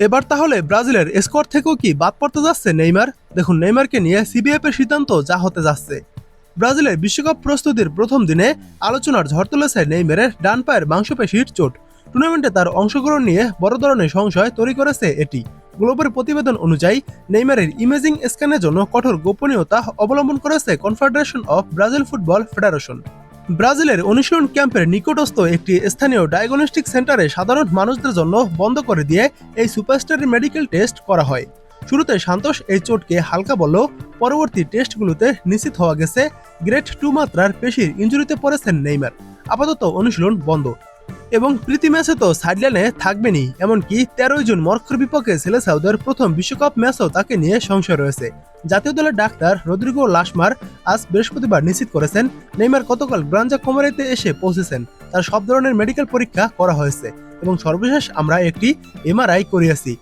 এবার তাহলে ব্রাজিলের স্কোয়াড থেকেও কি বাদ পড়তে যাচ্ছে নেইমার? দেখুন, নেইমারকে নিয়ে সিবিএফ এর সিদ্ধান্ত যা হতে যাচ্ছে। ব্রাজিলের বিশ্বকাপ প্রস্তুতির প্রথম দিনে আলোচনার ঝড় তুলেছে নেইমারের ডান পায়ের মাংসপেশির চোট। টুর্নামেন্টে তার অংশগ্রহণ নিয়ে বড় ধরনের সংশয় তৈরি করেছে এটি। গ্লোবের প্রতিবেদন অনুযায়ী নেইমারের ইমেজিং স্ক্যানের জন্য কঠোর গোপনীয়তা অবলম্বন করেছে confederation of Brazil football federation. ব্রাজিলের অনুশীলন ক্যাম্পের নিকটস্থ একটি স্থানীয় ডায়াগনস্টিক সেন্টারে সাধারণ মানুষদের জন্য বন্ধ করে দিয়ে এই সুপারস্টারের মেডিকেল টেস্ট করা হয়। শুরুতে সান্তোষ এই চোটকে হালকা বললেও পরবর্তী টেস্টগুলোতে নিশ্চিত হওয়া গেছে গ্রেড 2 মাত্রার পেশির ইনজুরিতে পড়েছেন নেইমার। আপাতত অনুশীলন বন্ধ এবং প্রীতি ম্যাচে তো সাইডলাইনে থাকবেনই। এমনকি 13 জুন মরক্কোর বিপক্ষে সেলেসাউদের প্রথম বিশ্বকাপ ম্যাচও তাকে নিয়ে সংশয় রয়েছে। জাতীয় দলের ডাক্তার রদ্রিগো লাসমার আজ বৃহস্পতিবার নিশ্চিত করেছেন নেইমার গতকাল গ্রাঞ্জা কোমারিতে এসে পৌঁছেছেন। তার সব ধরনের মেডিকেল পরীক্ষা করা হয়েছে এবং সর্বশেষ আমরা একটি এমআরআই করিয়েছি।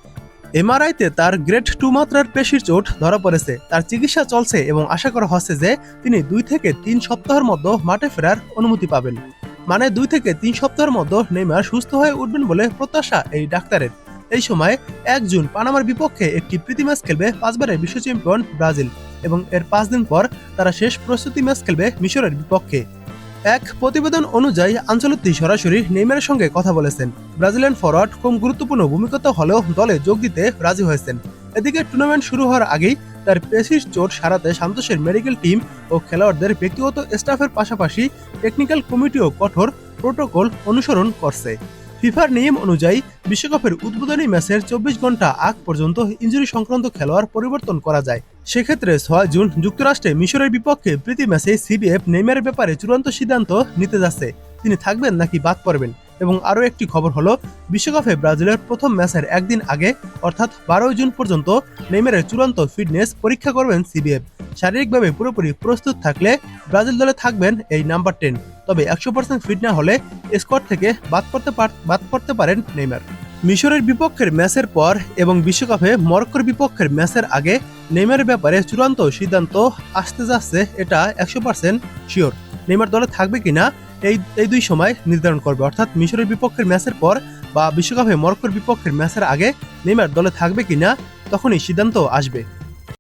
এমআরআইতে তার গ্রেড 2 মাত্রার পেশির চোট ধরা পড়েছে। তার চিকিৎসা চলছে এবং আশা করা হচ্ছে যে তিনি 2 থেকে 3 সপ্তাহের মধ্যে মাঠে ফেরার অনুমতি পাবেন। মানে 2 থেকে 3 সপ্তাহের মধ্যে নেইমার সুস্থ হয়ে উঠবেন বলে প্রত্যাশা এই ডাক্তারের। এই সময় 1 জুন পানামার বিপক্ষে একটি প্রীতি ম্যাচ খেলবে 5 বারের বিশ্ব চ্যাম্পিয়ন ব্রাজিল এবং এর 5 দিন পর তারা শেষ প্রস্তুতি ম্যাচ খেলবে মিশরের বিপক্ষে। এক প্রতিবেদন অনুযায়ী আনচেলত্তি সরাসরি নেইমারের সঙ্গে কথা বলেছেন। ব্রাজিলিয়ান ফরওয়ার্ড কম গুরুত্বপূর্ণ ভূমিকা হলেও দলে যোগ দিতে রাজি হয়েছেন। এদিকে টুর্নামেন্ট শুরু হওয়ার আগেই তার পেশির চোট সারাতে সান্তোষের মেডিকেল টিম ও খেলোয়াড়দের ব্যক্তিগত স্টাফের পাশাপাশি টেকনিক্যাল কমিটিও কঠোর প্রোটোকল অনুসরণ করছে। ফিফার নিয়ম অনুযায়ী বিশ্বকাপের উদ্বোধনী ম্যাচের 24 ঘন্টা আগ পর্যন্ত ইনজুরি সংক্রান্ত খেলোয়াড় পরিবর্তন করা যায়। সেক্ষেত্রে 6 জুন যুক্তরাষ্ট্রে মিশরের বিপক্ষে প্রীতি ম্যাচে সিবিএফ নেইমারের ব্যাপারে চূড়ান্ত সিদ্ধান্ত নিতে যাচ্ছে, তিনি থাকবেন নাকি বাদ পড়বেন। এবং আরও একটি খবর হলো, বিশ্বকাপে ব্রাজিলের প্রথম ম্যাচের একদিন আগে অর্থাৎ 12 জুন পর্যন্ত নেইমারের চূড়ান্ত ফিটনেস পরীক্ষা করবেন সিবিএফ। শারীরিকভাবে পুরোপুরি প্রস্তুত থাকলে ব্রাজিল দলে থাকবেন এই নাম্বার 10। তবে 100% ফিট না হলে স্কোয়াড থেকে বাদ পড়তে পারেন নেইমার। মিশরের বিপক্ষের ম্যাচের পর এবং বিশ্বকাপে মরক্কোর বিপক্ষের ম্যাচের আগে নেইমারের ব্যাপারে চূড়ান্ত সিদ্ধান্ত আসতে যাচ্ছে, এটা 100% শিওর। নেইমার দলে থাকবে কিনা এই দুই সময় নির্ধারণ করবে, অর্থাৎ মিশরের বিপক্ষের ম্যাচের পর বা বিশ্বকাপে মরক্কোর বিপক্ষের ম্যাচের আগে নেইমার দলে থাকবে কিনা তখনই সিদ্ধান্ত আসবে।